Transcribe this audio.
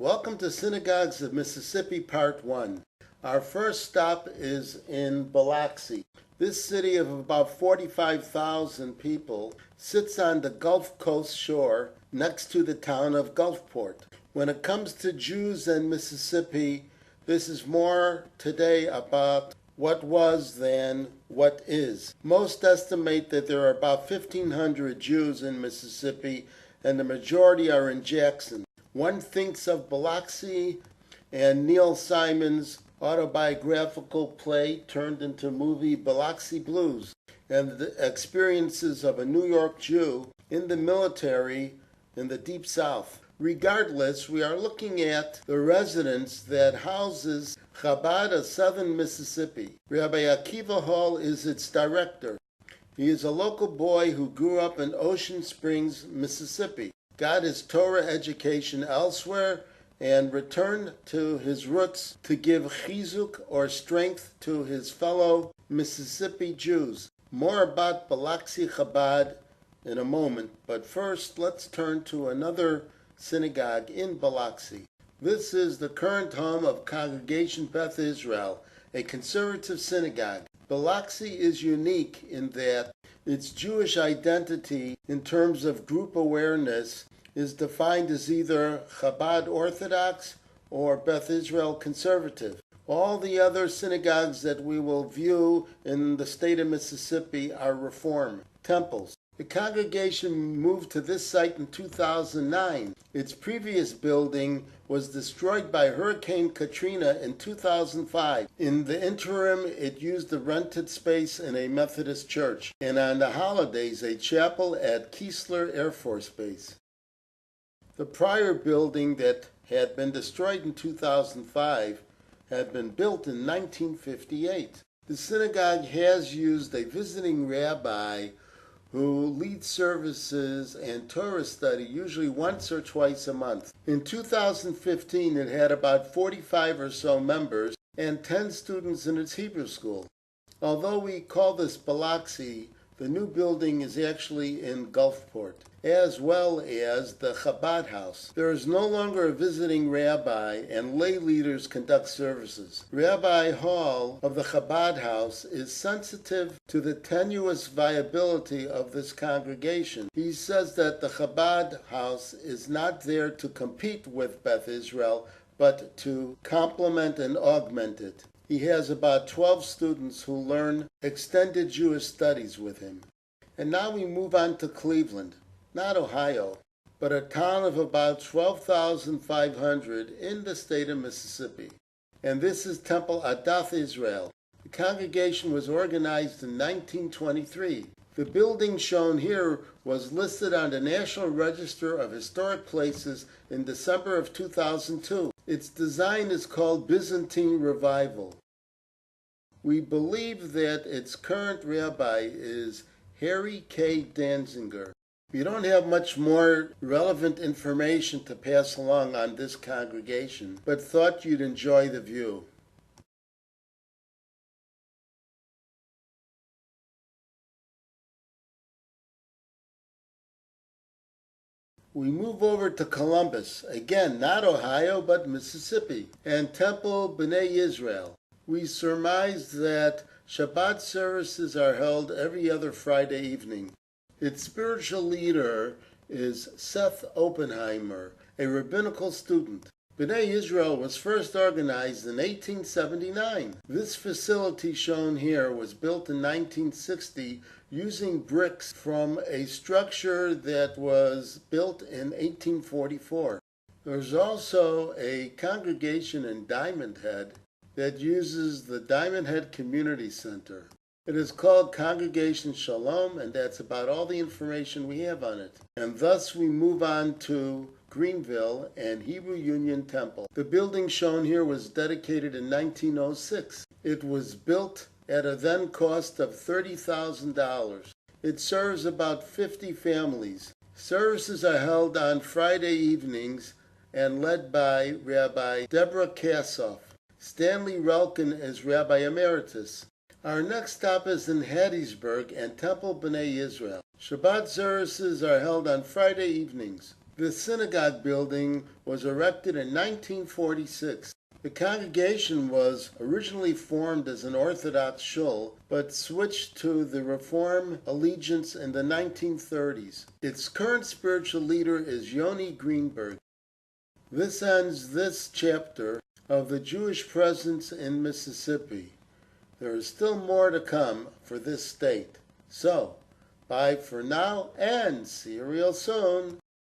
Welcome to Synagogues of Mississippi Part 1. Our first stop is in Biloxi. This city of about 45,000 people sits on the Gulf Coast shore next to the town of Gulfport. When it comes to Jews and Mississippi, this is more today about what was than what is. Most estimate that there are about 1,500 Jews in Mississippi, and the majority are in Jackson. One thinks of Biloxi and Neil Simon's autobiographical play turned into movie Biloxi Blues, and the experiences of a New York Jew in the military in the Deep South. Regardless, we are looking at the residence that houses Chabad of Southern Mississippi. Rabbi Akiva Hall is its director. He is a local boy who grew up in Ocean Springs, Mississippi, got his Torah education elsewhere, and returned to his roots to give chizuk or strength to his fellow Mississippi Jews. More about Biloxi Chabad in a moment, but first let's turn to another synagogue in Biloxi. This is the current home of Congregation Beth Israel, a conservative synagogue. Biloxi is unique in that its Jewish identity in terms of group awareness is defined as either Chabad Orthodox or Beth Israel Conservative. All the other synagogues that we will view in the state of Mississippi are Reform temples. The congregation moved to this site in 2009. Its previous building was destroyed by Hurricane Katrina in 2005. In the interim, it used the rented space in a Methodist church, and on the holidays, a chapel at Keesler Air Force Base. The prior building that had been destroyed in 2005 had been built in 1958. The synagogue has used a visiting rabbi who leads services and Torah study usually once or twice a month. In 2015, it had about 45 or so members and 10 students in its Hebrew school. Although we call this Biloxi, the new building is actually in Gulfport, as well as the Chabad House. There is no longer a visiting rabbi, and lay leaders conduct services. Rabbi Hall of the Chabad House is sensitive to the tenuous viability of this congregation. He says that the Chabad House is not there to compete with Beth Israel, but to complement and augment it. He has about 12 students who learn extended Jewish studies with him. And now we move on to Cleveland, not Ohio, but a town of about 12,500 in the state of Mississippi. And this is Temple Adath Israel. The congregation was organized in 1923. The building shown here was listed on the National Register of Historic Places in December of 2002. Its design is called Byzantine Revival. We believe that its current rabbi is Harry K. Danziger. We don't have much more relevant information to pass along on this congregation, but thought you'd enjoy the view. We move over to Columbus, again not Ohio but Mississippi, and Temple B'nai Israel. We surmise that Shabbat services are held every other Friday evening. Its spiritual leader is Seth Oppenheimer, a rabbinical student. B'nai Israel was first organized in 1879. This facility shown here was built in 1960 using bricks from a structure that was built in 1844. There's also a congregation in DiamondHead that uses the DiamondHead Community Center. It is called Congregation Shalom, and that's about all the information we have on it. And thus we move on to Greenville and Hebrew Union Temple. The building shown here was dedicated in 1906. It was built at a then cost of $30,000. It serves about 50 families. Services are held on Friday evenings and led by Rabbi Deborah Kassoff. Stanley Relkin is Rabbi Emeritus. Our next stop is in Hattiesburg and Temple B'nai Israel. Shabbat services are held on Friday evenings. The synagogue building was erected in 1946. The congregation was originally formed as an Orthodox shul, but switched to the Reform allegiance in the 1930s. Its current spiritual leader is Yoni Greenberg. This ends this chapter of the Jewish presence in Mississippi. There is still more to come for this state. So, bye for now and see you real soon.